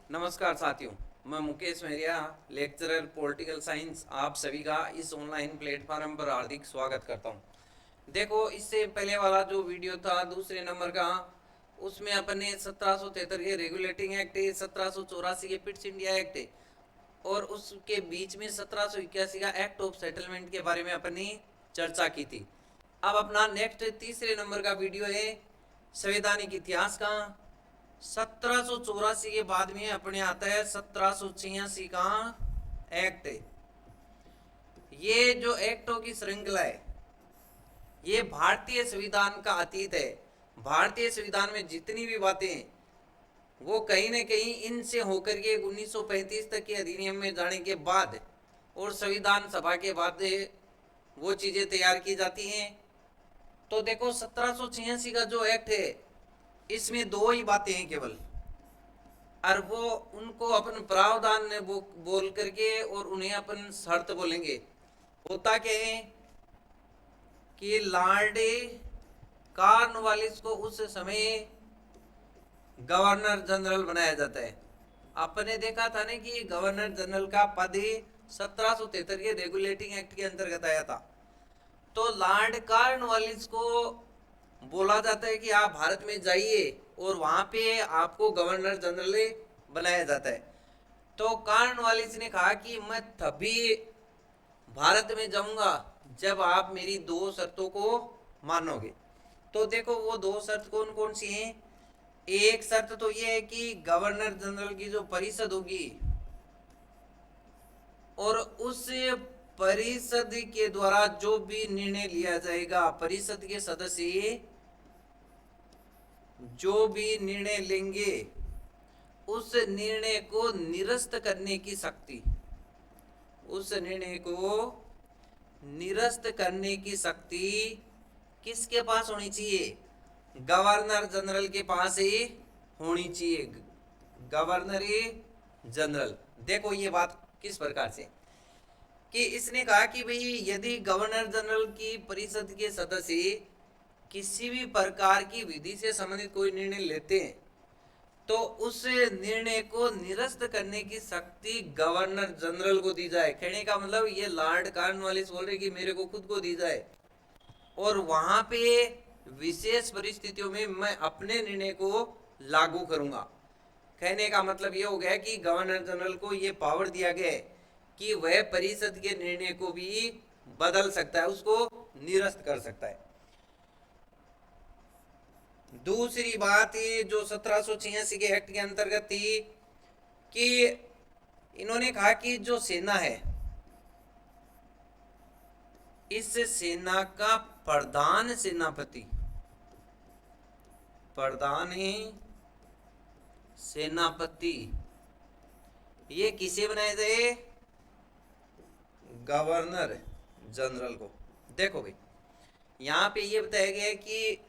नमस्कार साथियों, मैं मुकेश मेहरिया, लेक्चरर पॉलिटिकल साइंस, आप सभी का इस ऑनलाइन प्लेटफॉर्म पर हार्दिक स्वागत करता हूं। देखो, इससे पहले वाला जो वीडियो था दूसरे नंबर का, उसमें अपने 1773 के रेगुलेटिंग एक्ट, 1784 के पिट्स इंडिया एक्ट और उसके बीच में 1781 का एक्ट ऑफ सेटलमेंट के बारे में अपनी चर्चा की थी। अब अपना नेक्स्ट तीसरे नंबर का वीडियो है संवैधानिक इतिहास का। 1784 के बाद में अपने आता है 1786 का एक्ट। ये जो एक्टों की श्रृंखला है ये भारतीय संविधान का अतीत है। भारतीय संविधान में जितनी भी बातें वो कहीं न कहीं इनसे होकर के 1935 तक के अधिनियम में जाने के बाद और संविधान सभा के बाद वो चीजें तैयार की जाती हैं। तो देखो, 1786 का जो एक्ट है इसमें दो ही बातें हैं केवल, और वो उनको अपन प्रावधान ने बोल करके और उन्हें अपन शर्त बोलेंगे। होता क्या है कि लॉर्ड कॉर्नवालिस को उस समय गवर्नर जनरल बनाया जाता है। आपने देखा था ना कि गवर्नर जनरल का पद 1773 के रेगुलेटिंग एक्ट के अंतर्गत आया था। तो लॉर्ड कॉर्नवालिस को बोला जाता है कि आप भारत में जाइए और वहां पे आपको गवर्नर जनरल बनाया जाता है। तो कॉर्नवालिस ने कहा कि मैं तभी भारत में जाऊंगा जब आप मेरी दो शर्तों को मानोगे। तो देखो, वो दो शर्त कौन कौन सी हैं। एक शर्त तो ये है कि गवर्नर जनरल की जो परिषद होगी और उस परिषद के द्वारा जो भी निर्णय लिया जाएगा, परिषद के सदस्य जो भी निर्णय लेंगे उस निर्णय को निरस्त करने की शक्ति, उस निर्णय को निरस्त करने की शक्ति किसके पास होनी चाहिए? गवर्नर जनरल के पास ही होनी चाहिए। Governor general. देखो ये बात किस प्रकार से कि इसने कहा कि भाई यदि गवर्नर जनरल की परिषद के सदस्य किसी भी प्रकार की विधि से संबंधित कोई निर्णय लेते हैं तो उस निर्णय को निरस्त करने की शक्ति गवर्नर जनरल को दी जाए। कहने का मतलब ये लॉर्ड कॉर्नवालिस बोल रहे कि मेरे को खुद को दी जाए और वहां पे विशेष परिस्थितियों में मैं अपने निर्णय को लागू करूंगा। कहने का मतलब ये हो गया कि गवर्नर जनरल को ये पावर दिया गया है कि वह परिषद के निर्णय को भी बदल सकता है, उसको निरस्त कर सकता है। दूसरी बात ये जो 1786 के एक्ट के अंतर्गत थी कि इन्होंने कहा कि जो सेना है इस सेना का प्रधान सेनापति, प्रधान सेनापति ये किसे बनाए जाए? गवर्नर जनरल को। देखो भाई, यहाँ पे ये बताया गया है कि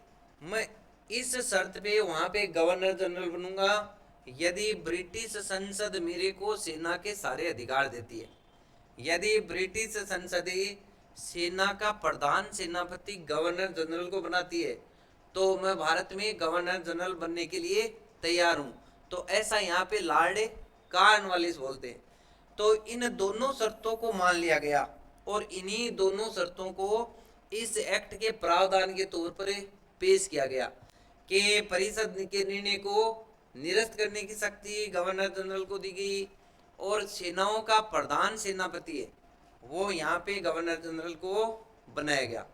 मैं इस शर्त पे वहां पे गवर्नर जनरल बनूंगा यदि ब्रिटिश संसद मेरे को सेना के सारे अधिकार देती है। यदि ब्रिटिश संसद सेना का प्रधान सेनापति गवर्नर जनरल को बनाती है तो मैं भारत में गवर्नर जनरल बनने के लिए तैयार हूं। तो ऐसा यहाँ पे लॉर्ड कॉर्नवालिस बोलते हैं। तो इन दोनों शर्तों को मान लिया गया और इन्हीं दोनों शर्तों को इस एक्ट के प्रावधान के तौर पर पेश किया गया कि परिषद के निर्णय को निरस्त करने की शक्ति गवर्नर जनरल को दी गई और सेनाओं का प्रधान सेनापति है वो यहाँ पे गवर्नर जनरल को बनाया गया।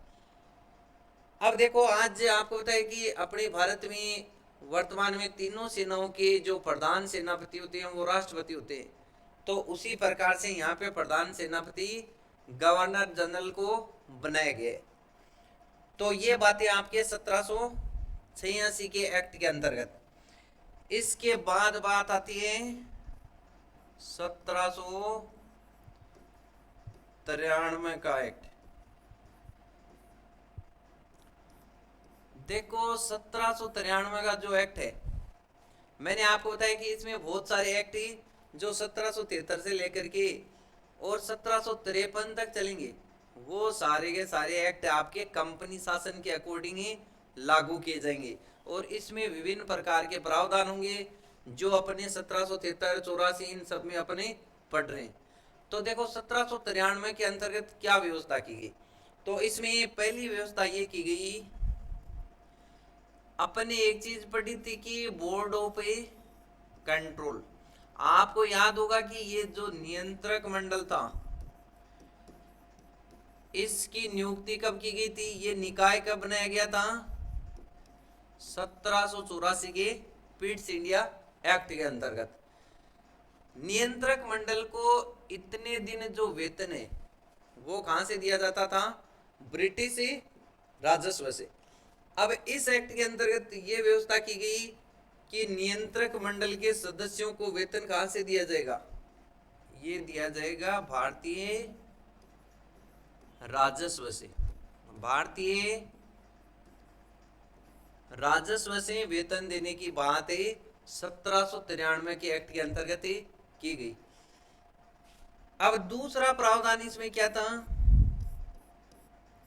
अब देखो, आज आपको पता है कि अपने भारत में वर्तमान में तीनों सेनाओं के जो प्रधान सेनापति होते हैं वो राष्ट्रपति होते हैं। तो उसी प्रकार से यहाँ पे प्रधान सेनापति गवर्नर जनरल को बनाया गया। तो ये बातें आपके 1786 के एक्ट के अंतर्गत। इसके बाद बात आती है 1793 का एक्ट। देखो, 1793 का जो एक्ट है, मैंने आपको बताया कि इसमें बहुत सारे एक्ट जो 1773 से लेकर के और 1753 तक चलेंगे, वो सारे के सारे एक्ट आपके कंपनी शासन के अकॉर्डिंग ही लागू किए जाएंगे और इसमें विभिन्न प्रकार के प्रावधान होंगे जो अपने 1773 84 इन सब में अपने पढ़ रहे हैं। तो देखो 1793 के अंतर्गत क्या व्यवस्था की गई। तो इसमें पहली व्यवस्था ये की गई, अपने एक चीज पढ़ी थी कि बोर्ड ऑफ ए कंट्रोल। आपको याद होगा कि ये जो नियंत्रक मंडल था, इसकी नियुक्ति कब की गई थी, ये निकाय कब बनाया गया था, 1784 के पिट्स इंडिया एक्ट के अंतर्गत। नियंत्रक मंडल को इतने दिन जो वेतन है वो कहां से दिया जाता था, ब्रिटिश राजस्व से। अब इस एक्ट के अंतर्गत ये व्यवस्था की गई कि नियंत्रक मंडल के सदस्यों को वेतन कहां से दिया जाएगा, ये दिया जाएगा भारतीय राजस्व से। भारतीय राजस्व से वेतन देने की बात है 1793 के एक्ट के अंतर्गत की गई। अब दूसरा प्रावधान इसमें क्या था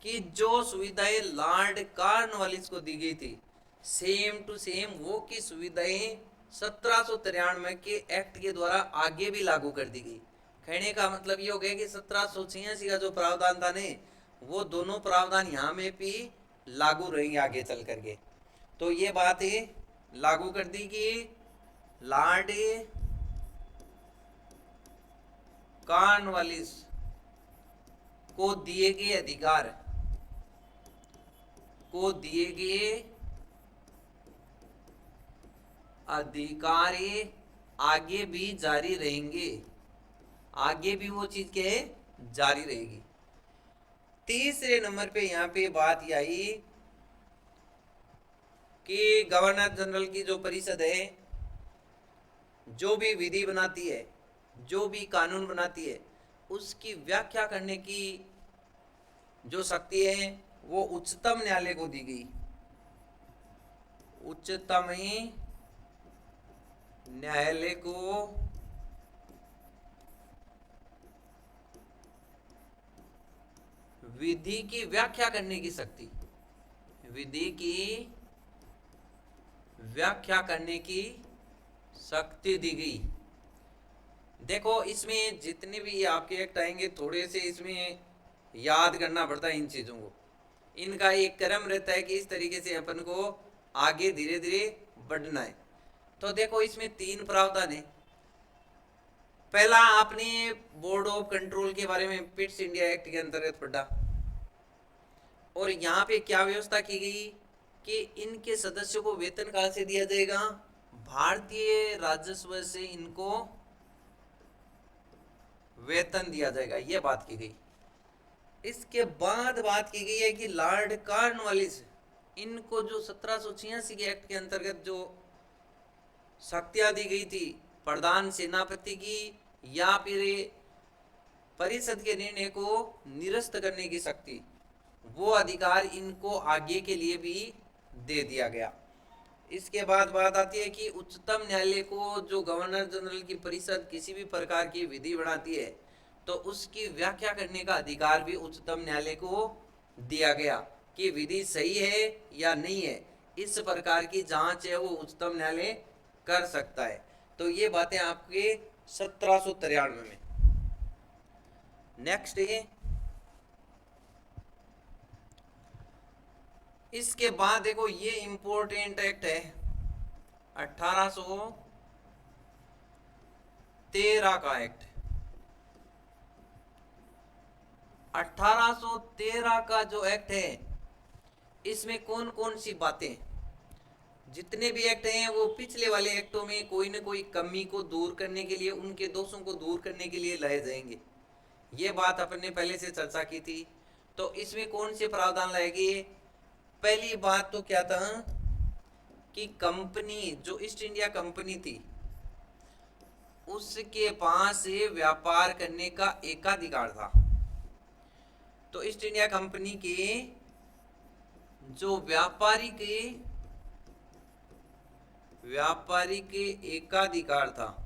कि जो सुविधाएं लॉर्ड कॉर्नवालिस को दी गई थी, सेम टू सेम वो की सुविधाएं 1793 के एक्ट के द्वारा आगे भी लागू कर दी गई। कहने का मतलब ये हो गया कि 1786 का जो प्रावधान था ने, वो दोनों प्रावधान यहाँ में भी लागू रहेंगे आगे चल करके। तो ये बात है लागू कर दी कि लॉर्ड कॉर्नवालिस को दिए गए अधिकार आगे भी जारी रहेंगे, आगे भी वो चीज क्या है, जारी रहेगी। तीसरे नंबर पे यहाँ पे बात यह आई कि गवर्नर जनरल की जो परिषद है, जो भी विधि बनाती है, जो भी कानून बनाती है, उसकी व्याख्या करने की जो शक्ति है वो उच्चतम न्यायालय को दी गई। उच्चतम न्यायालय को विधि की व्याख्या करने की शक्ति, विधि की व्याख्या करने की शक्ति दी गई। देखो इसमें जितने भी आपके एक्ट आएंगे थोड़े से इसमें याद करना पड़ता है इन चीजों को। इनका एक क्रम रहता है कि इस तरीके से अपन को आगे धीरे धीरे बढ़ना है। तो देखो इसमें 3 प्रावधान है। पहला आपने बोर्ड ऑफ कंट्रोल के बारे में पिट्स इंडिया एक्ट के अंतर्गत पढ़ा, और यहाँ पे क्या व्यवस्था की गई कि इनके सदस्यों को वेतन कहां से दिया जाएगा, भारतीय राजस्व से इनको वेतन दिया जाएगा, ये बात की गई। इसके बाद बात की गई है कि लॉर्ड कॉर्नवालिस, इनको जो 1786 के एक्ट के अंतर्गत जो शक्तियां दी गई थी प्रधान सेनापति की या फिर परिषद के निर्णय को निरस्त करने की शक्ति, वो अधिकार इनको आगे के लिए भी दे दिया गया। इसके बाद बात आती है कि उच्चतम न्यायालय को जो गवर्नर जनरल की परिषद किसी भी प्रकार की विधि बनाती है तो उसकी व्याख्या करने का अधिकार भी उच्चतम न्यायालय को दिया गया कि विधि सही है या नहीं है, इस प्रकार की जांच है वो उच्चतम न्यायालय कर सकता है। तो ये बातें आपके 1793 में। नेक्स्ट है, इसके बाद देखो ये इंपॉर्टेंट एक्ट है 1813 का एक्ट। 1813 का जो एक्ट है इसमें कौन कौन सी बातें, जितने भी एक्ट हैं वो पिछले वाले एक्टों में कोई ना कोई कमी को दूर करने के लिए, उनके दोषों को दूर करने के लिए लाए जाएंगे। ये बात अपन ने पहले से चर्चा की थी। तो इसमें कौन से प्रावधान लाएगी, पहली बात तो क्या था कि कंपनी, जो ईस्ट इंडिया कंपनी थी, उसके पास व्यापार करने का एकाधिकार था। तो ईस्ट इंडिया कंपनी के जो व्यापारिक एकाधिकार था,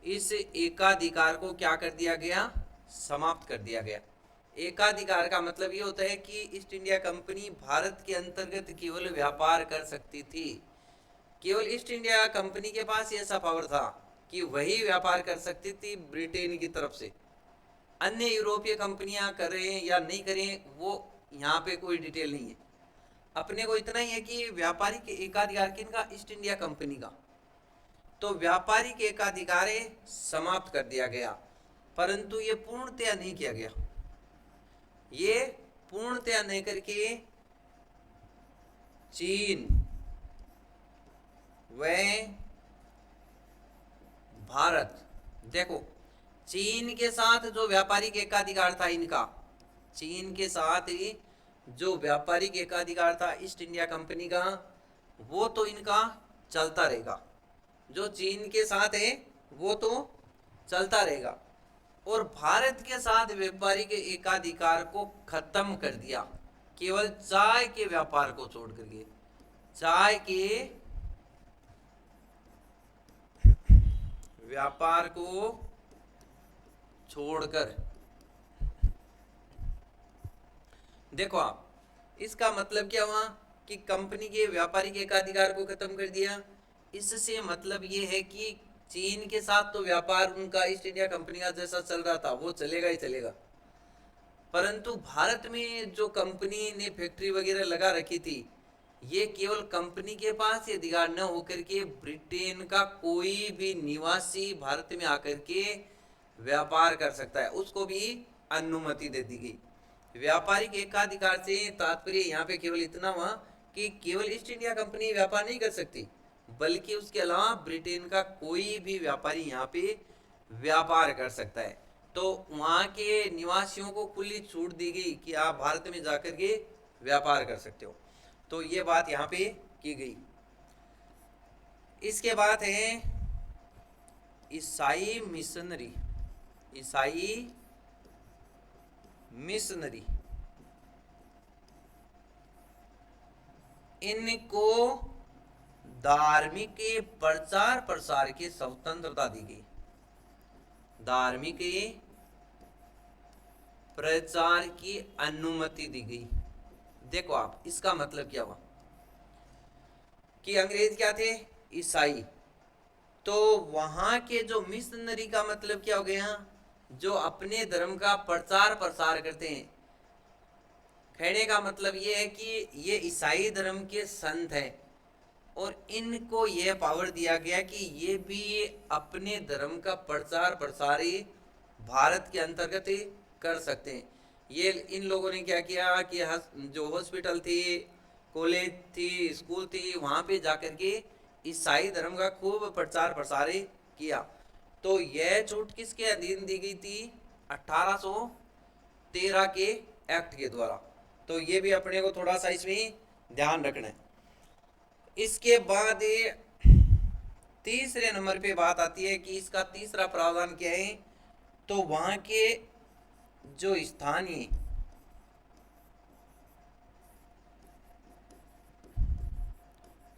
इस एकाधिकार को क्या कर दिया गया, समाप्त कर दिया गया। एकाधिकार का मतलब ये होता है कि ईस्ट इंडिया कंपनी भारत के अंतर्गत केवल व्यापार कर सकती थी, केवल ईस्ट इंडिया कंपनी के पास ये ऐसा पावर था कि वही व्यापार कर सकती थी ब्रिटेन की तरफ से। अन्य यूरोपीय कंपनियां करें या नहीं करें वो यहाँ पे कोई डिटेल नहीं है। अपने को इतना ही है कि व्यापारिक एकाधिकार किनका, ईस्ट इंडिया कंपनी का। तो व्यापारिक एकाधिकार समाप्त कर दिया गया, परंतु ये पूर्णतया नहीं किया गया। ये पूर्णतया नहीं करके चीन व भारत, देखो चीन के साथ जो व्यापारिक एकाधिकार था इनका, चीन के साथ ही जो व्यापारिक एकाधिकार था ईस्ट इंडिया कंपनी का, वो तो इनका चलता रहेगा। जो चीन के साथ है वो तो चलता रहेगा। और भारत के साथ व्यापारिक एकाधिकार को खत्म कर दिया, केवल चाय के व्यापार को छोड़ करके। चाय के व्यापार को छोड़कर, देखो आप, इसका मतलब क्या हुआ कि कंपनी के व्यापारिक एकाधिकार को खत्म कर दिया। इससे मतलब ये है कि चीन के साथ तो व्यापार उनका ईस्ट इंडिया कंपनी का जैसा चल रहा था वो चलेगा ही चलेगा, परंतु भारत में जो कंपनी ने फैक्ट्री वगैरह लगा रखी थी, ये केवल कंपनी के पास ये अधिकार न होकर के ब्रिटेन का कोई भी निवासी भारत में आकर के व्यापार कर सकता है, उसको भी अनुमति दे दी गई। व्यापारिक एकाधिकार से तात्पर्य यहाँ पे केवल इतना हुआ कि केवल ईस्ट इंडिया कंपनी व्यापार नहीं कर सकती, बल्कि उसके अलावा ब्रिटेन का कोई भी व्यापारी यहाँ पे व्यापार कर सकता है। तो वहाँ के निवासियों को खुली छूट दी गई कि आप भारत में जाकर के व्यापार कर सकते हो। तो ये बात यहाँ पे की गई। इसके बाद है ईसाई मिशनरी। ईसाई मिशनरी, इनको धार्मिक प्रचार प्रसार की स्वतंत्रता दी गई। धार्मिक प्रचार की अनुमति दी गई। देखो आप, इसका मतलब क्या हुआ कि अंग्रेज क्या थे, ईसाई, तो वहां के जो मिशनरी का मतलब क्या हो गया, जो अपने धर्म का प्रचार प्रसार करते हैं। कहने का मतलब ये है कि ये ईसाई धर्म के संत हैं और इनको यह पावर दिया गया कि ये भी अपने धर्म का प्रचार प्रसार ही भारत के अंतर्गत ही कर सकते हैं। ये इन लोगों ने क्या किया कि जो हॉस्पिटल थी, कॉलेज थी, स्कूल थी, वहाँ पे जाकर के ईसाई धर्म का खूब प्रचार प्रसार किया। तो यह छूट किसके अधीन दी गई थी, 1813 के एक्ट के द्वारा। तो ये भी अपने को थोड़ा सा इसमें ध्यान रखना है। इसके बाद तीसरे नंबर पे बात आती है कि इसका तीसरा प्रावधान क्या है, तो वहां के जो स्थानीय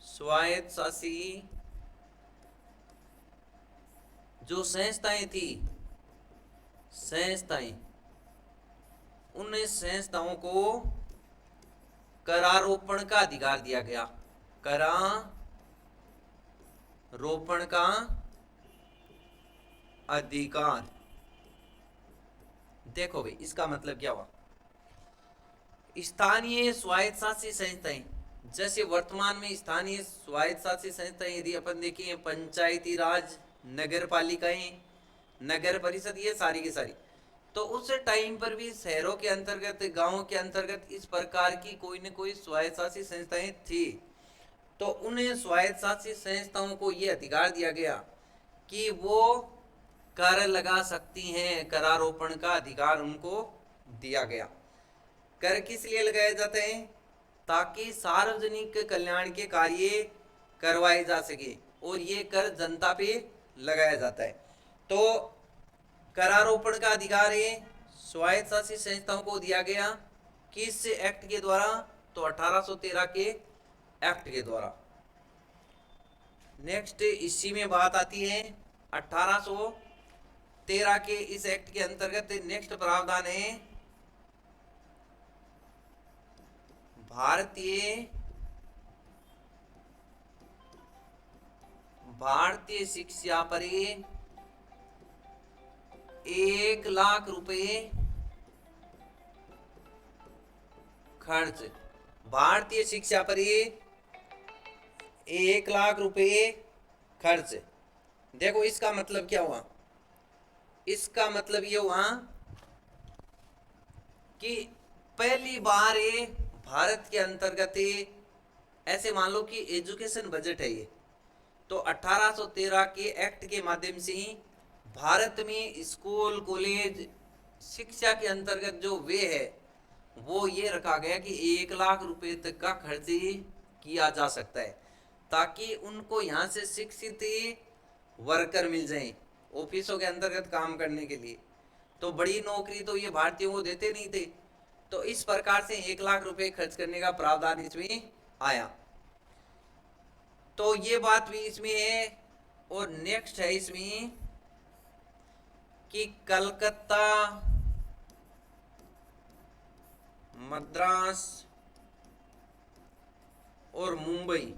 स्वायत्त शासी जो संस्थाएं थी, संस्थाएं, उन संस्थाओं को करारोपण का अधिकार दिया गया। करारोपण का अधिकार। देखो भाई, इसका मतलब क्या हुआ, स्थानीय स्वायत्त शासी संस्थाएं, जैसे वर्तमान में स्थानीय स्वायत्त शासी संस्थाएं यदि अपन देखें, पंचायती राज, नगर पालिकाएं, नगर परिषद, ये सारी की सारी, तो उस टाइम पर भी शहरों के अंतर्गत, गांवों के अंतर्गत इस प्रकार की कोई न कोई स्वायत्त शासी संस्थाएं थी। तो उन स्वायत्त शासी संस्थाओं को यह अधिकार दिया गया कि वो कर लगा सकती हैं, करारोपण का अधिकार उनको दिया गया। कर किस लिए लगाए जाते हैं, ताकि सार्वजनिक कल्याण के कार्य करवाए जा सके, और ये कर जनता पे लगाया जाता है। तो करारोपण का अधिकार है स्वायत्त शासी संस्थाओं को दिया गया, किस एक्ट के द्वारा, तो 1813 के एक्ट के द्वारा। नेक्स्ट इसी में बात आती है 1813 के इस एक्ट के अंतर्गत नेक्स्ट प्रावधान है भारतीय भारतीय शिक्षा पर 1 लाख रुपए खर्च। भारतीय शिक्षा पर 1 लाख रुपए खर्च। देखो इसका मतलब क्या हुआ, इसका मतलब ये हुआ कि पहली बार ये भारत के अंतर्गत ऐसे मान लो कि एजुकेशन बजट है ये, तो 1813 के एक्ट के माध्यम से ही भारत में स्कूल कॉलेज शिक्षा के अंतर्गत जो वे है वो ये रखा गया कि 1 लाख रुपए तक का खर्च ही किया जा सकता है, ताकि उनको यहाँ से शिक्षित वर्कर मिल जाएं ऑफिसों के अंतर्गत काम करने के लिए। तो बड़ी नौकरी तो ये भारतीयों को देते नहीं थे, तो इस प्रकार से 1 लाख रुपए खर्च करने का प्रावधान इसमें आया। तो ये बात भी इसमें है। और नेक्स्ट है इसमें कि कलकत्ता, मद्रास और मुंबई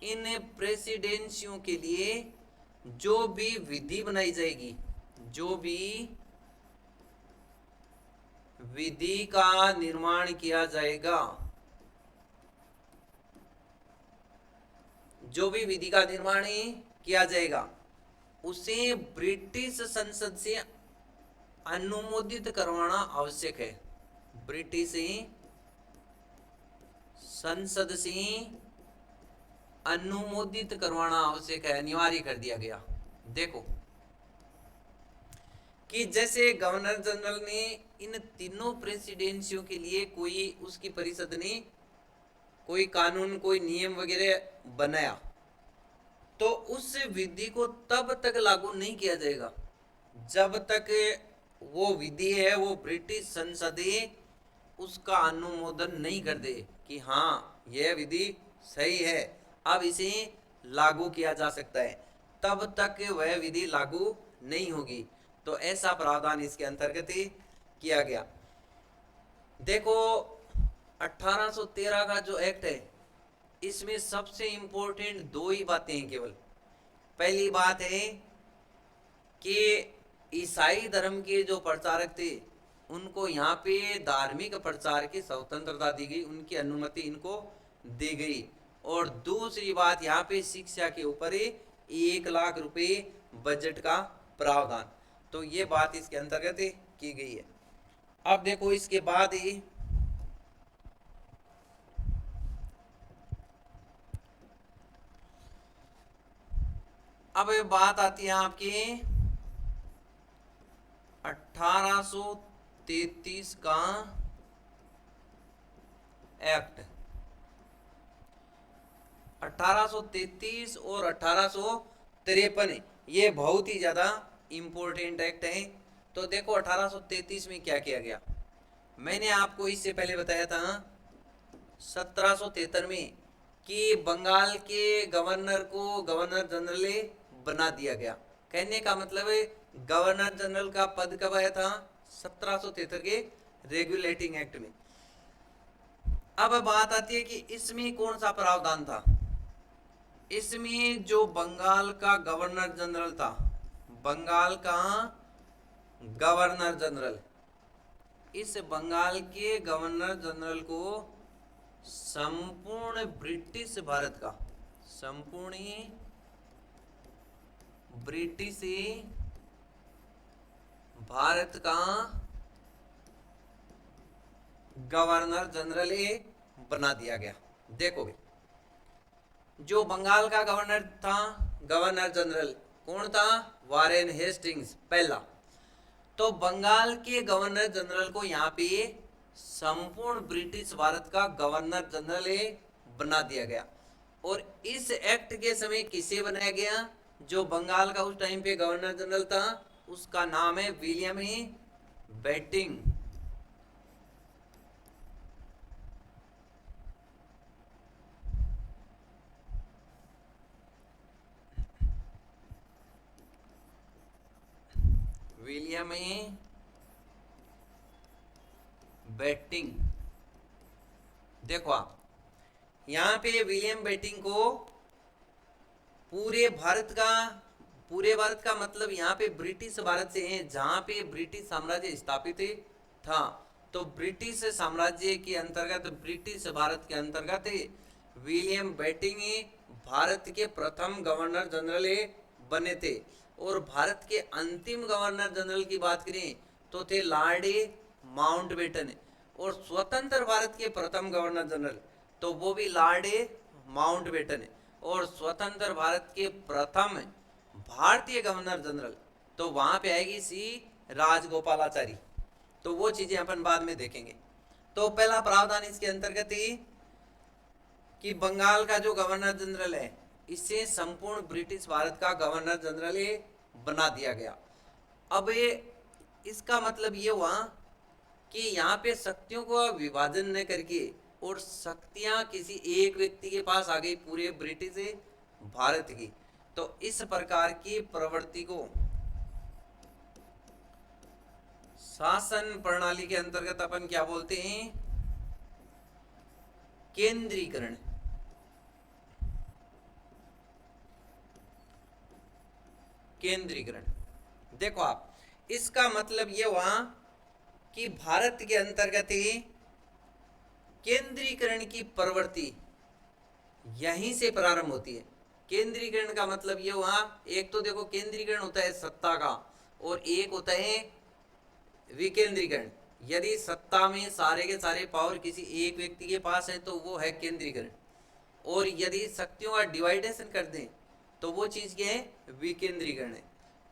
इन प्रेसिडेंसियों के लिए जो भी विधि बनाई जाएगी, जो भी विधि का निर्माण किया जाएगा, जो भी विधि का निर्माण किया जाएगा उसे ब्रिटिश संसद से अनुमोदित करवाना आवश्यक है। ब्रिटिश संसद से अनुमोदित करवाना आवश्यक है, अनिवार्य कर दिया गया। देखो कि जैसे गवर्नर जनरल ने इन तीनों प्रेसिडेंसियों के लिए कोई उसकी परिषद ने कोई कानून कोई नियम वगैरह बनाया, तो उस विधि को तब तक लागू नहीं किया जाएगा जब तक वो विधि है वो ब्रिटिश संसद उसका अनुमोदन नहीं कर दे कि हाँ यह विधि सही है, अब इसे लागू किया जा सकता है, तब तक वह विधि लागू नहीं होगी। तो ऐसा प्रावधान इसके अंतर्गत ही किया गया। देखो 1813 का जो एक्ट है इसमें सबसे इंपॉर्टेंट दो ही बातें हैं केवल। पहली बात है कि ईसाई धर्म के जो प्रचारक थे उनको यहाँ पे धार्मिक प्रचार की स्वतंत्रता दी गई, उनकी अनुमति इनको दी गई। और दूसरी बात यहाँ पे शिक्षा के ऊपर 1 लाख रुपए बजट का प्रावधान, तो ये बात इसके अंतर्गत की गई है। अब देखो इसके बाद ही अब बात आती है आपकी 1833 का एक्ट। 1833 और 1853 ये बहुत ही ज्यादा इंपॉर्टेंट एक्ट है। तो देखो 1833 में क्या किया गया, मैंने आपको इससे पहले बताया था 1773 में कि बंगाल के गवर्नर को गवर्नर जनरल बना दिया गया। कहने का मतलब है गवर्नर जनरल का पद कब आया था, 1773 के रेगुलेटिंग एक्ट में। अब बात आती है कि इसमें कौन सा प्रावधान था। इसमें जो बंगाल का गवर्नर जनरल था, बंगाल का गवर्नर जनरल, इस बंगाल के गवर्नर जनरल को संपूर्ण ब्रिटिश भारत का, संपूर्ण ब्रिटिश भारत का गवर्नर जनरल बना दिया गया। देखो जो बंगाल का गवर्नर था, गवर्नर जनरल कौन था, वारेन हेस्टिंग्स पहला। तो बंगाल के गवर्नर जनरल को यहाँ पे संपूर्ण ब्रिटिश भारत का गवर्नर जनरल बना दिया गया। और इस एक्ट के समय किसे बनाया गया, जो बंगाल का उस टाइम पे गवर्नर जनरल था उसका नाम है विलियम बेटिंग। William betting. देखो आप यहाँ पे विलियम बेटिंग को पूरे भारत का मतलब यहाँ पे ब्रिटिश भारत से है, जहाँ पे ब्रिटिश साम्राज्य स्थापित था। तो ब्रिटिश साम्राज्य के अंतर्गत, ब्रिटिश भारत के अंतर्गत विलियम बेंटिंक भारत के प्रथम गवर्नर जनरल बने थे। और भारत के अंतिम गवर्नर जनरल की बात करें तो थे लॉर्ड माउंटबेटन। और स्वतंत्र भारत के प्रथम गवर्नर जनरल तो वो भी लॉर्ड माउंटबेटन। और स्वतंत्र भारत के प्रथम भारतीय गवर्नर जनरल तो वहां पे आएगी सी राजगोपालाचारी। तो वो चीजें अपन बाद में देखेंगे। तो पहला प्रावधान इसके अंतर्गत ही कि बंगाल का जो गवर्नर जनरल है, इसे संपूर्ण ब्रिटिश भारत का गवर्नर जनरल बना दिया गया। अब ये इसका मतलब ये हुआ कि यहाँ पे शक्तियों को विभाजन न करके और शक्तियां किसी एक व्यक्ति के पास आ गई पूरे ब्रिटिश भारत की। तो इस प्रकार की प्रवृत्ति को शासन प्रणाली के अंतर्गत अपन क्या बोलते हैं? केंद्रीकरण। केंद्रीकरण। देखो आप, इसका मतलब ये हुआ कि भारत के अंतर्गत ही केंद्रीकरण की प्रवृत्ति यहीं से प्रारंभ होती है। केंद्रीकरण का मतलब ये हुआ, एक तो देखो केंद्रीकरण होता है सत्ता का, और एक होता है विकेंद्रीकरण। यदि सत्ता में सारे के सारे पावर किसी एक व्यक्ति के पास है तो वो है केंद्रीकरण, और यदि शक्तियों का डिवाइडेशन कर दें तो वो चीज क्या है? विकेंद्रीकरण है।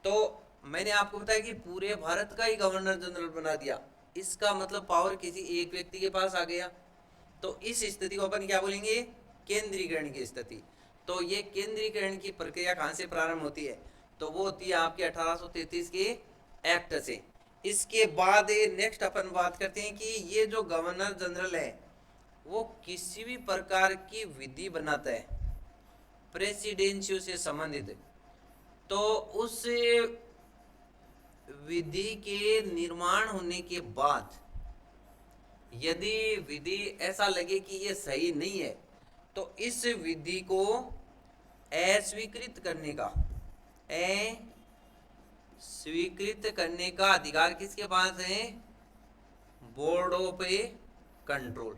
तो मैंने आपको बताया कि पूरे भारत का ही गवर्नर जनरल बना दिया, इसका मतलब पावर किसी एक व्यक्ति के पास आ गया। तो इस स्थिति को अपन क्या बोलेंगे? केंद्रीकरण की स्थिति। तो ये केंद्रीकरण की प्रक्रिया कहां से प्रारंभ होती है? तो वो होती है आपके 1833 के एक्ट से। इसके बाद नेक्स्ट अपन बात करते हैं कि ये जो गवर्नर जनरल है वो किसी भी प्रकार की विधि बनाता है प्रेसिडेंशियो से संबंधित, तो उस विधि के निर्माण होने के बाद यदि विधि ऐसा लगे कि ये सही नहीं है तो इस विधि को अस्वीकृत करने का अधिकार किसके पास है? Board of control.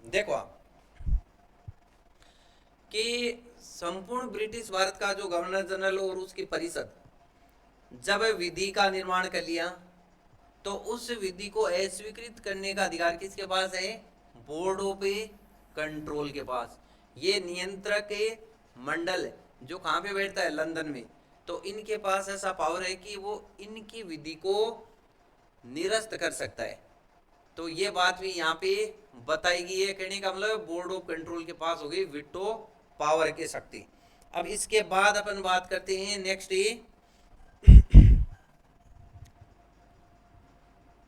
देखो आप कि संपूर्ण ब्रिटिश भारत का जो गवर्नर जनरल और उसकी परिषद जब विधि का निर्माण कर लिया तो उस विधि को अस्वीकृत करने का अधिकार किसके पास है? बोर्ड ऑफ कंट्रोल के पास। ये नियंत्रक मंडल जो कहाँ पे बैठता है? लंदन में। तो इनके पास ऐसा पावर है कि वो इनकी विधि को निरस्त कर सकता है। तो ये बात भी यहाँ पे बताई गई है। कहने का मतलब बोर्ड ऑफ कंट्रोल के पास हो गई विटो पावर की शक्ति। अब इसके बाद अपन बात करते हैं नेक्स्ट।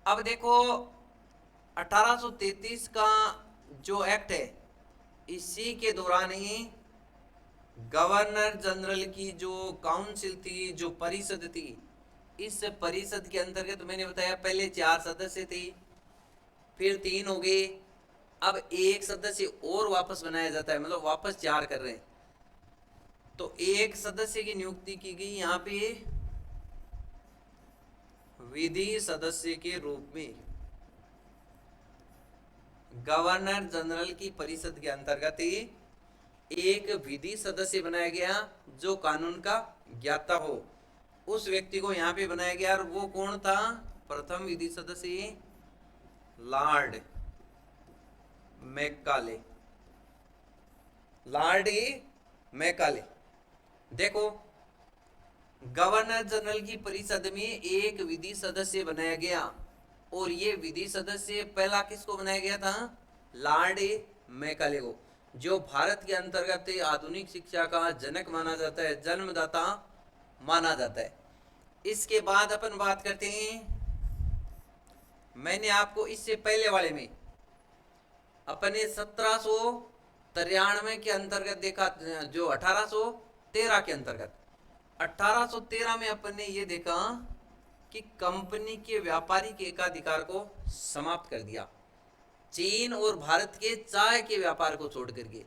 अब देखो 1833 का जो एक्ट है, इसी के दौरान ही गवर्नर जनरल की जो काउंसिल थी, जो परिषद थी, इस परिषद के अंतर्गत मैंने बताया पहले 4 सदस्य थे, फिर 3 हो गए, अब एक सदस्य और वापस बनाया जाता है, मतलब वापस 4 कर रहे हैं। तो एक सदस्य की नियुक्ति की गई यहाँ पे विधि सदस्य के रूप में। गवर्नर जनरल की परिषद के अंतर्गत ही एक विधि सदस्य बनाया गया जो कानून का ज्ञाता हो, उस व्यक्ति को यहाँ पे बनाया गया। और वो कौन था? प्रथम विधि सदस्य लॉर्ड मैकाले। Lord Macaulay. देखो गवर्नर जनरल की परिषद में एक विधि सदस्य बनाया गया, और ये विधि सदस्य पहला किसको बनाया गया था? लॉर्ड मैकाले को, जो भारत के अंतर्गत आधुनिक शिक्षा का जनक माना जाता है, जन्मदाता माना जाता है। इसके बाद अपन बात करते हैं, मैंने आपको इससे पहले वाले में अपने 1793 के अंतर्गत देखा, जो 1813 के अंतर्गत 1813 में अपन ने ये देखा कि कंपनी के व्यापारिक एकाधिकार को समाप्त कर दिया, चीन और भारत के चाय के व्यापार को छोड़ करके।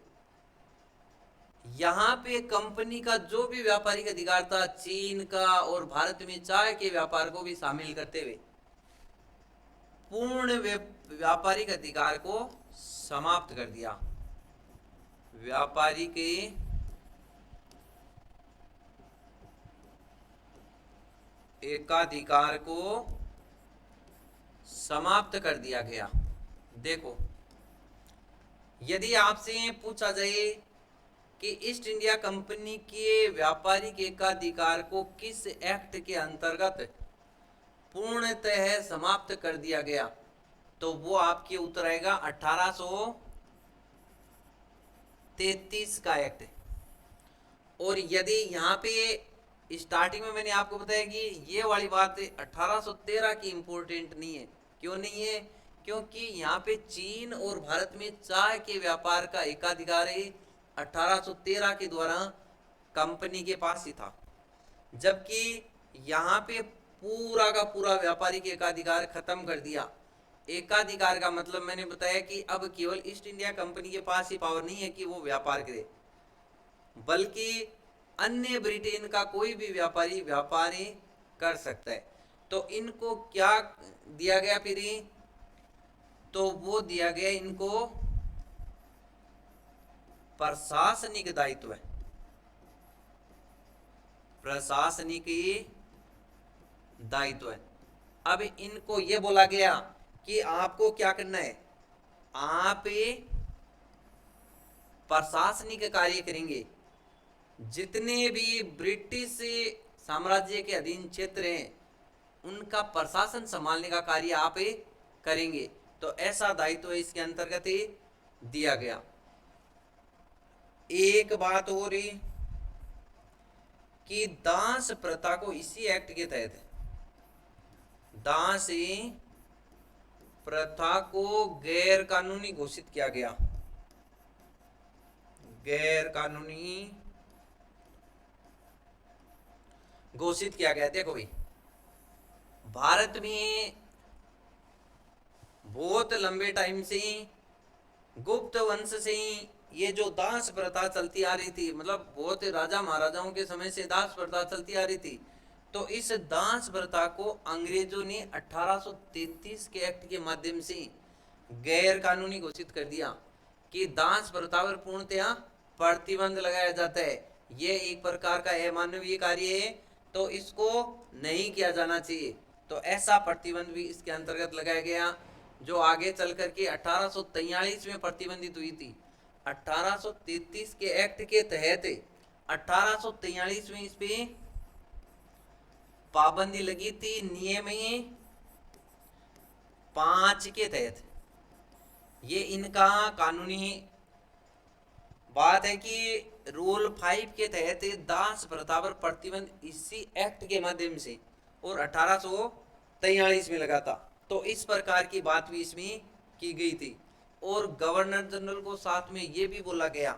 यहाँ पे कंपनी का जो भी व्यापारिक अधिकार था चीन का और भारत में चाय के व्यापार को भी शामिल करते हुए पूर्ण व्यापारिक अधिकार को समाप्त कर दिया। व्यापारिक एकाधिकार को समाप्त कर दिया गया। देखो, यदि आपसे पूछा जाए कि ईस्ट इंडिया कंपनी के व्यापारिक एकाधिकार को किस एक्ट के अंतर्गत पूर्णतः समाप्त कर दिया गया, तो वो आपके उत्तर आएगा 1833 का एक्ट। और यदि यहाँ पे स्टार्टिंग में मैंने आपको बताया कि ये वाली बात 1813 की इंपॉर्टेंट नहीं है। क्यों नहीं है? क्योंकि यहाँ पे चीन और भारत में चाय के व्यापार का एकाधिकार 1813 के द्वारा कंपनी के पास ही था, जबकि यहाँ पे पूरा का पूरा व्यापारिक एकाधिकार खत्म कर दिया। एकाधिकार का मतलब मैंने बताया कि अब केवल ईस्ट इंडिया कंपनी के पास ही पावर नहीं है कि वो व्यापार करे, बल्कि अन्य ब्रिटेन का कोई भी व्यापारी व्यापार कर सकता है। तो इनको क्या दिया गया फिर? तो वो दिया गया इनको प्रशासनिक दायित्व है। प्रशासनिक दायित्व है। अब इनको ये बोला गया कि आपको क्या करना है, आप प्रशासनिक कार्य करेंगे। जितने भी ब्रिटिश साम्राज्य के अधीन क्षेत्र हैं उनका प्रशासन संभालने का कार्य आप करेंगे। तो ऐसा दायित्व इसके अंतर्गत दिया गया। एक बात और कि दास प्रथा को इसी एक्ट के तहत, दास प्रथा को गैर कानूनी घोषित किया गया। गैर कानूनी घोषित किया गया। देखो भाई, भारत में बहुत लंबे टाइम से गुप्त वंश से ये जो दास प्रथा चलती आ रही थी, मतलब बहुत राजा महाराजाओं के समय से दास प्रथा चलती आ रही थी। तो इस दास प्रथा को अंग्रेजों ने 1833 के एक्ट के माध्यम से गैर कानूनी घोषित कर दिया कि दास प्रथा पर पूर्णतया प्रतिबंध लगाया जाता है। यह एक प्रकार का अमानवीय कार्य है, तो इसको नहीं किया जाना चाहिए। तो ऐसा प्रतिबंध भी इसके अंतर्गत लगाया गया, जो आगे चल करके 1843 में प्रतिबंधित हुई थी। 1833 के एक्ट के तहत 1843 में इस पे पाबंदी लगी थी। नियम 5 के तहत ये इनका कानूनी बात है कि रूल 5 के तहत दास प्रथा पर प्रतिबंध इसी एक्ट के माध्यम से और 1843 में लगा था। तो इस प्रकार की बात भी इसमें की गई थी। और गवर्नर जनरल को साथ में ये भी बोला गया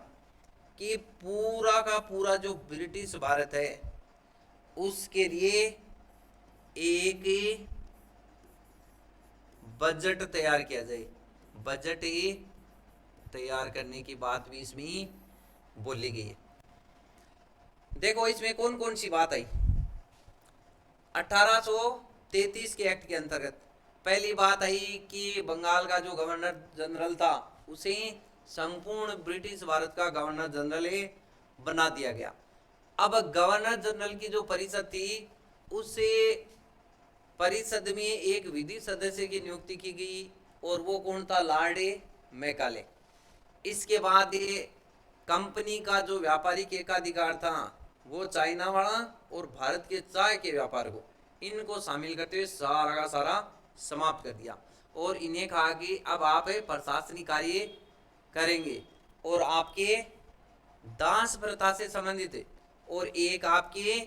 कि पूरा का पूरा जो ब्रिटिश भारत है उसके लिए एक बजट तैयार किया जाए। बजट तैयार करने की बात भी इसमें बोली गई है। देखो इसमें कौन कौन सी बात आई 1833 के एक्ट के अंतर्गत। पहली बात आई कि बंगाल का जो गवर्नर जनरल था उसे संपूर्ण ब्रिटिश भारत का गवर्नर जनरल बना दिया गया। अब गवर्नर जनरल की जो परिषद थी उसे परिषद में एक विधि सदस्य की नियुक्ति की गई और वो कौन था? Lord Macaulay. इसके बाद ये कंपनी का जो व्यापारिक एकाधिकार था वो चाइना वाला और भारत के चाय के व्यापार को इनको शामिल करते हुए सारा का सारा समाप्त कर दिया और इन्हें कहा कि अब आप प्रशासनिक कार्य करेंगे और आपके दास प्रथा से संबंधित और एक आपके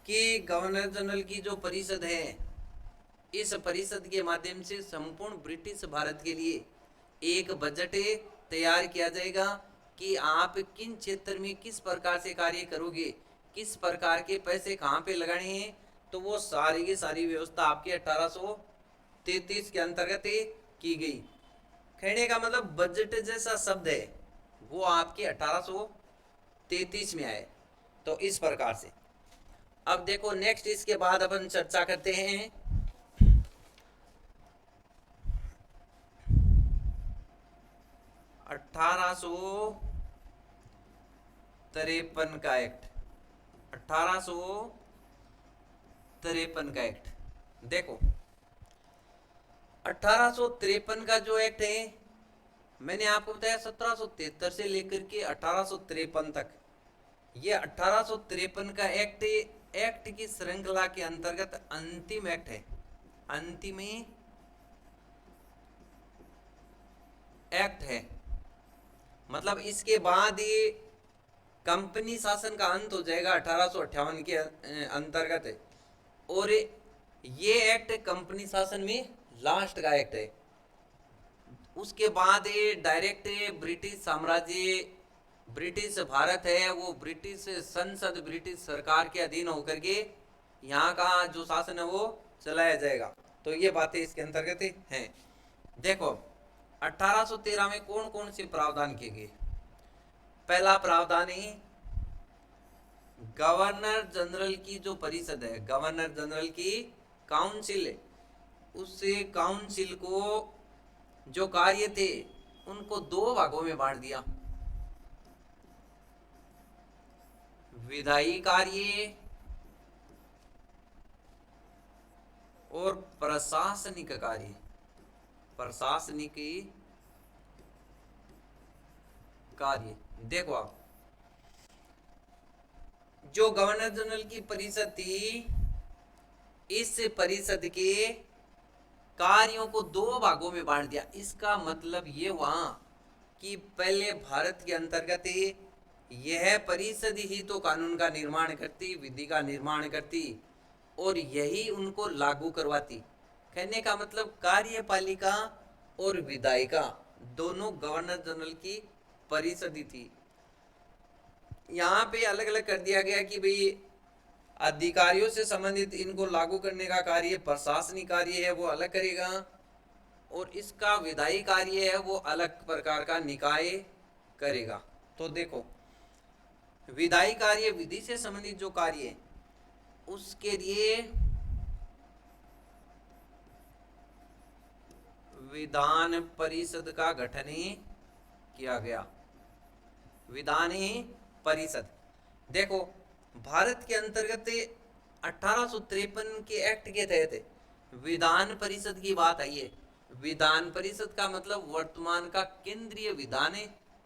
कि गवर्नर जनरल की जो परिषद है इस परिषद के माध्यम से संपूर्ण ब्रिटिश भारत के लिए एक बजट तैयार किया जाएगा कि आप किन क्षेत्र में किस प्रकार से कार्य करोगे, किस प्रकार के पैसे कहाँ पे लगाने हैं। तो वो सारी की सारी व्यवस्था आपके 1833 के अंतर्गत की गई। कहने का मतलब बजट जैसा शब्द है, वो आपके 1833 में आए। तो इस प्रकार से अब देखो नेक्स्ट, इसके बाद अपन चर्चा करते हैं 1853 का एक्ट। 1853 का एक्ट देखो, 1853 का जो एक्ट है, मैंने आपको बताया 1773 से लेकर के 1853 तक, ये 1853 का एक्ट की श्रृंखला के अंतर्गत अंतिम एक्ट है, अंतिम एक्ट है। मतलब इसके बाद ये कंपनी शासन का अंत हो जाएगा 1858 के अंतर्गत है, और ये एक्ट कंपनी शासन में लास्ट का एक्ट है। उसके बाद ये डायरेक्ट ब्रिटिश साम्राज्य, ब्रिटिश भारत है वो ब्रिटिश संसद, ब्रिटिश सरकार के अधीन होकर के यहाँ का जो शासन है वो चलाया जाएगा। तो ये बातें इसके अंतर्गत हैं। देखो 1813 में कौन कौन से प्रावधान किए गए। पहला प्रावधान है गवर्नर जनरल की जो परिषद है, गवर्नर जनरल की काउंसिल है, उस काउंसिल को जो कार्य थे उनको दो भागों में बांट दिया, विधायी कार्य और प्रशासनिक कार्य। प्रशासनिक कार्य देखो आप, जो गवर्नर जनरल की परिषद थी, इस परिषद के कार्यों को दो भागों में बांट दिया। इसका मतलब ये हुआ कि पहले भारत के अंतर्गत यह परिषद ही तो कानून का निर्माण करती, विधि का निर्माण करती और यही उनको लागू करवाती। कहने का मतलब कार्यपालिका और विधायिका दोनों गवर्नर जनरल की परिषद ही थी। यहाँ पे अलग अलग कर दिया गया कि भाई अधिकारियों से संबंधित इनको लागू करने का कार्य प्रशासनिक कार्य है वो अलग करेगा, और इसका विधायी कार्य है वो अलग प्रकार का निकाय करेगा। तो देखो विधायी कार्य, विधि से संबंधित जो कार्य है उसके लिए विधान परिषद का गठन किया गया। विधान परिषद देखो भारत के अंतर्गत 1853 के एक्ट के तहत विधान परिषद की बात आई है। विधान परिषद का मतलब वर्तमान का केंद्रीय विधान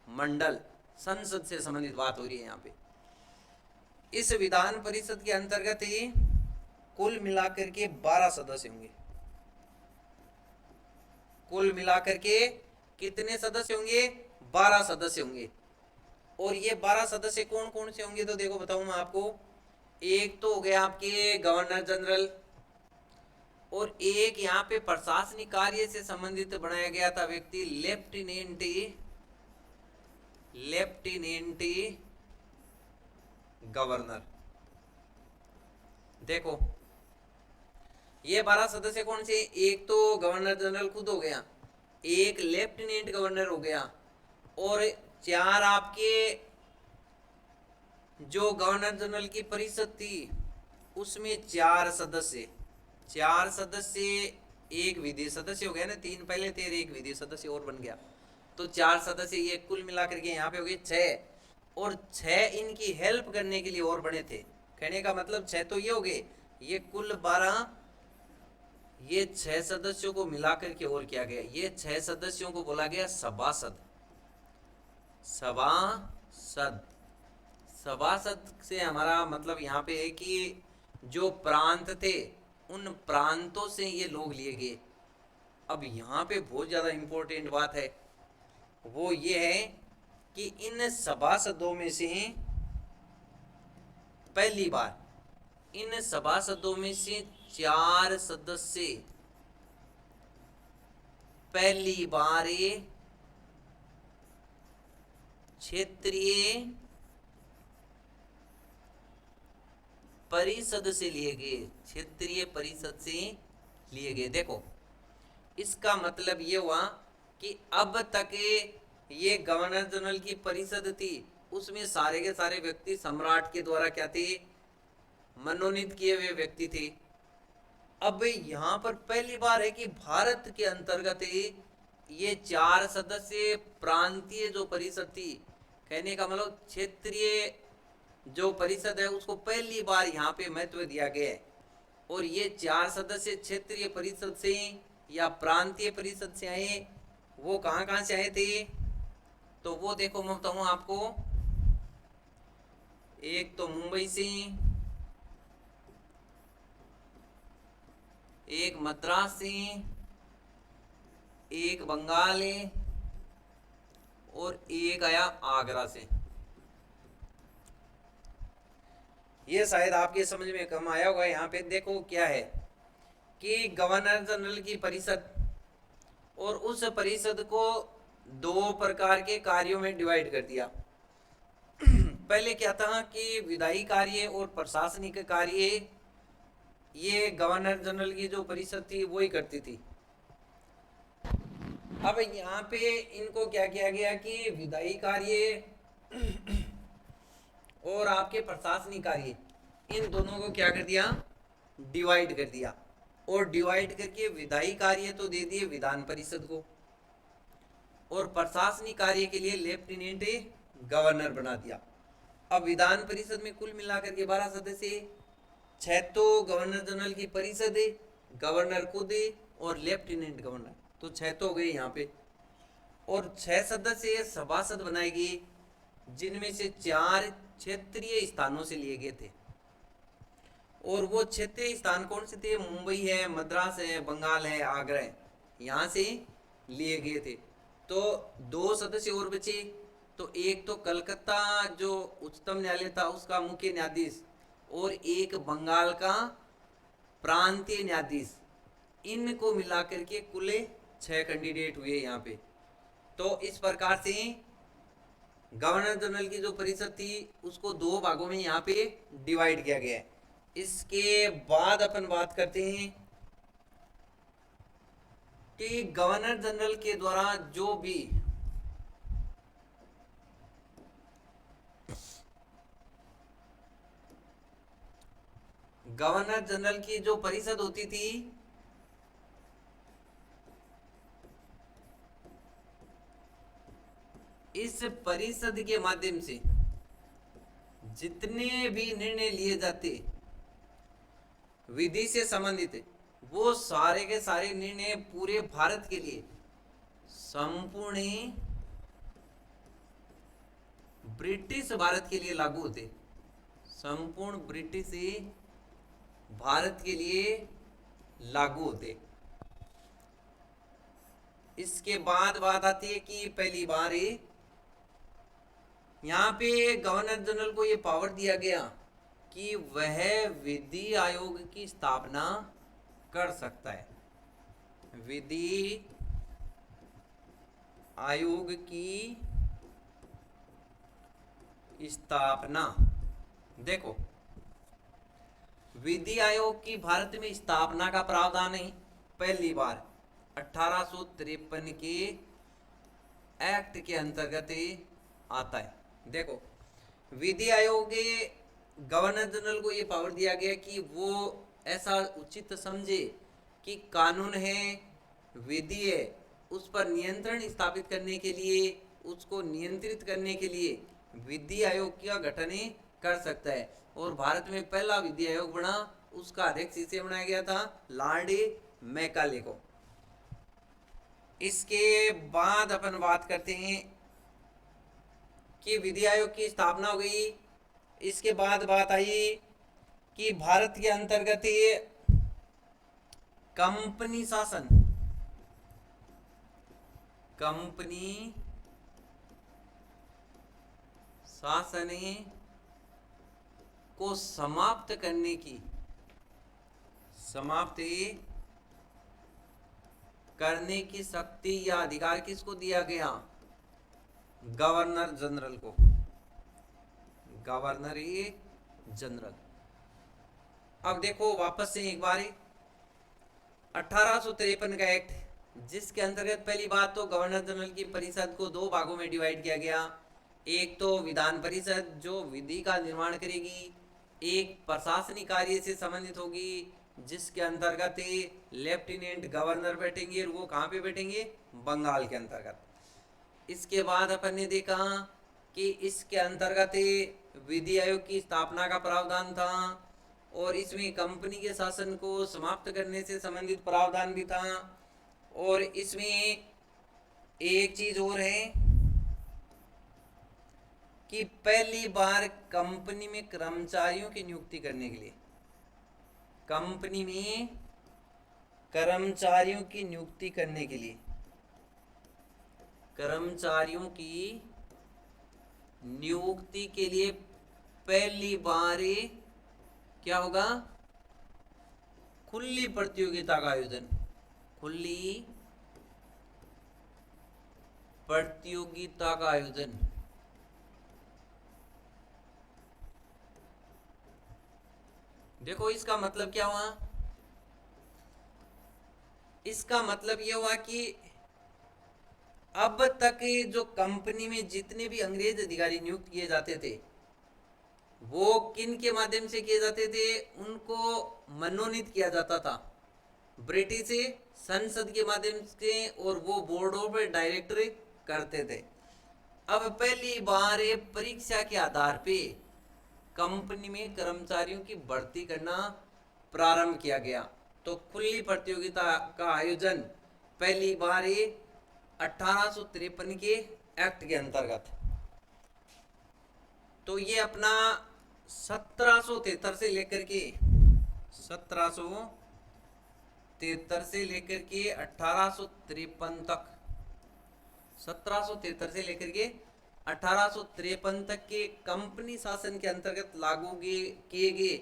मंडल, संसद से संबंधित बात हो रही है यहाँ पे। इस विधान परिषद के अंतर्गत ही कुल मिलाकर के 12 सदस्य होंगे। कुल मिलाकर के कितने सदस्य होंगे? 12 सदस्य होंगे। और ये 12 सदस्य कौन कौन से होंगे तो देखो बताऊं मैं आपको। एक तो हो गया आपके गवर्नर जनरल, और एक यहाँ पे प्रशासनिक कार्य से संबंधित बनाया गया था व्यक्ति लेफ्टिनेंट गवर्नर। देखो ये 12 सदस्य कौन से? एक तो गवर्नर जनरल खुद हो गया, एक लेफ्टिनेंट गवर्नर हो गया, और 4 आपके जो गवर्नर जनरल की परिषद थी उसमें 4 सदस्य, 4 सदस्य, एक विधि सदस्य हो गया ना, 3 पहले थे, एक विधि सदस्य और बन गया, तो 4 सदस्य। ये कुल मिलाकर के यहाँ पे हो गए 6, और 6 इनकी हेल्प करने के लिए और बने थे। कहने का मतलब 6 तो ये हो गए, ये कुल 12, ये 6 सदस्यों को मिलाकर के और किया गया। ये 6 सदस्यों को बोला गया सभासद। सभासद, सभासद से हमारा मतलब यहाँ पे है कि जो प्रांत थे उन प्रांतों से ये लोग लिए गए। अब यहाँ पे बहुत ज्यादा इंपॉर्टेंट बात है, वो ये है कि इन सभासदों में से पहली बार, इन सभासदों में से 4 सदस्य पहली बार क्षेत्रीय परिषद से लिए गए, क्षेत्रीय परिषद से लिए गए। देखो इसका मतलब ये हुआ कि अब तक ये गवर्नर जनरल की परिषद थी, उसमें सारे के सारे व्यक्ति सम्राट के द्वारा क्या थे, मनोनीत किए हुए व्यक्ति थे। अब यहाँ पर पहली बार है कि भारत के अंतर्गत ये 4 सदस्य प्रांतीय जो परिषद थी, कहने का मतलब क्षेत्रीय जो परिषद है उसको पहली बार यहाँ पे महत्व दिया गया है। और ये 4 सदस्य क्षेत्रीय परिषद से या प्रांतीय परिषद से आए, वो कहाँ कहाँ से आए थे, तो वो देखो मैं बताऊँ आपको। एक तो मुंबई से, एक मद्रास से, एक बंगाल है, और एक आया आगरा से। ये शायद आपके समझ में कम आया होगा। यहाँ पे देखो क्या है कि गवर्नर जनरल की परिषद, और उस परिषद को 2 प्रकार के कार्यों में डिवाइड कर दिया। पहले क्या था कि विधायी कार्य और प्रशासनिक कार्य ये गवर्नर जनरल की जो परिषद थी वो ही करती थी। अब यहाँ पे इनको क्या किया गया कि विधायी कार्य और आपके प्रशासनिक कार्य, इन दोनों को क्या कर दिया, डिवाइड कर दिया। और डिवाइड करके विधायी कार्य तो दे दिए विधान परिषद को, और प्रशासनिक कार्य के लिए लेफ्टिनेंट गवर्नर बना दिया। अब विधान परिषद में कुल मिलाकर के 12 सदस्य, 6 तो गवर्नर जनरल की परिषद है, गवर्नर खुद है और लेफ्टिनेंट गवर्नर, तो 6 तो हो गए यहाँ पे। और 6 सदस्य सभासद बनाए गए, जिनमें से 4 क्षेत्रीय स्थानों से लिए गए थे। और वो क्षेत्रीय स्थान कौन से थे, मुंबई है, मद्रास है, बंगाल है, आगरा है, यहाँ से लिए गए थे। तो 2 सदस्य और बचे, तो एक तो कलकत्ता जो उच्चतम न्यायालय था उसका मुख्य न्यायाधीश, और एक बंगाल का प्रांतीय न्यायाधीश, इनको मिलाकर के कुल 6 कैंडिडेट हुए यहाँ पे। तो इस प्रकार से गवर्नर जनरल की जो परिषद थी उसको 2 भागों में यहाँ पे डिवाइड किया गया है। इसके बाद अपन बात करते हैं कि गवर्नर जनरल के द्वारा जो भी गवर्नर जनरल की जो परिषद होती थी, इस परिषद के माध्यम से जितने भी निर्णय लिए जाते विधि से संबंधित, वो सारे के सारे निर्णय पूरे भारत के लिए संपूर्ण ब्रिटिश भारत के लिए लागू होते, संपूर्ण ब्रिटिश भारत के लिए लागू होते। इसके बाद बात आती है कि पहली बार यहाँ पे गवर्नर जनरल को ये पावर दिया गया कि वह विधि आयोग की स्थापना कर सकता है। विधि आयोग की स्थापना, देखो विधि आयोग की भारत में स्थापना का प्रावधान है पहली बार 1853 के एक्ट के अंतर्गत आता है। देखो विधि आयोग गवर्नर जनरल को ये पावर दिया गया कि वो ऐसा उचित समझे कि कानून है, विधि है, उस पर नियंत्रण स्थापित करने के लिए, उसको नियंत्रित करने के लिए विधि आयोग का गठन कर सकता है। और भारत में पहला विधि आयोग बना, उसका अध्यक्ष इसे बनाया गया था लॉर्ड मैकाले को। इसके बाद अपन बात करते हैं कि विधि आयोग की स्थापना हो गई। इसके बाद बात आई कि भारत के अंतर्गत ये कंपनी शासन, कंपनी शासन को समाप्त करने की, समाप्त करने की शक्ति या अधिकार किसको दिया गया, गवर्नर जनरल को, गवर्नर जनरल। अब देखो वापस से एक बार 1853 का एक्ट जिसके अंतर्गत पहली बात तो गवर्नर जनरल की परिषद को दो भागों में डिवाइड किया गया। एक तो विधान परिषद जो विधि का निर्माण करेगी, एक प्रशासनिक कार्य से संबंधित होगी जिसके अंतर्गत लेफ्टिनेंट गवर्नर बैठेंगे, और वो कहाँ पे बैठेंगे, बंगाल के अंतर्गत। इसके बाद अपन ने देखा कि इसके अंतर्गत विधि आयोग की स्थापना का प्रावधान था, और इसमें कंपनी के शासन को समाप्त करने से संबंधित प्रावधान भी था। और इसमें एक चीज और है कि पहली बार कंपनी में कर्मचारियों की नियुक्ति करने के लिए, कंपनी में कर्मचारियों की नियुक्ति करने के लिए, कर्मचारियों की नियुक्ति के लिए पहली बार क्या होगा, खुली प्रतियोगिता का आयोजन, खुली प्रतियोगिता का आयोजन। देखो इसका मतलब क्या हुआ, इसका मतलब यह हुआ कि अब तक जो कंपनी में जितने भी अंग्रेज अधिकारी नियुक्त किए जाते थे वो किन के माध्यम से किए जाते थे, उनको मनोनीत किया जाता था ब्रिटिश संसद के माध्यम से, और वो बोर्ड ऑफ डायरेक्टर करते थे। अब पहली बार परीक्षा के आधार पे कंपनी में कर्मचारियों की भर्ती करना प्रारंभ किया गया। तो खुली प्रतियोगिता का आयोजन पहली बार 1853 के एक्ट के अंतर्गत। तो ये अपना 1773 से लेकर के 1773 से लेकर के 1853 तक, 1773 से लेकर के 1853 तक के कंपनी शासन के अंतर्गत लागू किए गए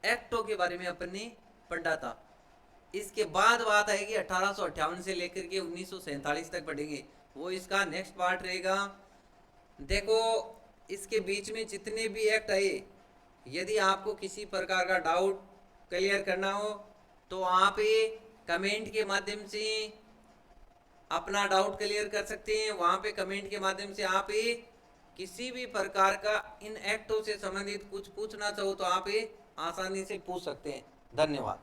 एक्टों के बारे में अपन ने पढ़ा था। इसके बाद बात आएगी 1858 से लेकर के 1947 तक पढ़ेंगे, वो इसका नेक्स्ट पार्ट रहेगा। देखो इसके बीच में जितने भी एक्ट आए, यदि आपको किसी प्रकार का डाउट क्लियर करना हो तो आप कमेंट के माध्यम से अपना डाउट क्लियर कर सकते हैं। वहां पे कमेंट के माध्यम से आप किसी भी प्रकार का इन एक्टों से संबंधित कुछ पूछना चाहो तो आप आसानी से पूछ सकते हैं। धन्यवाद।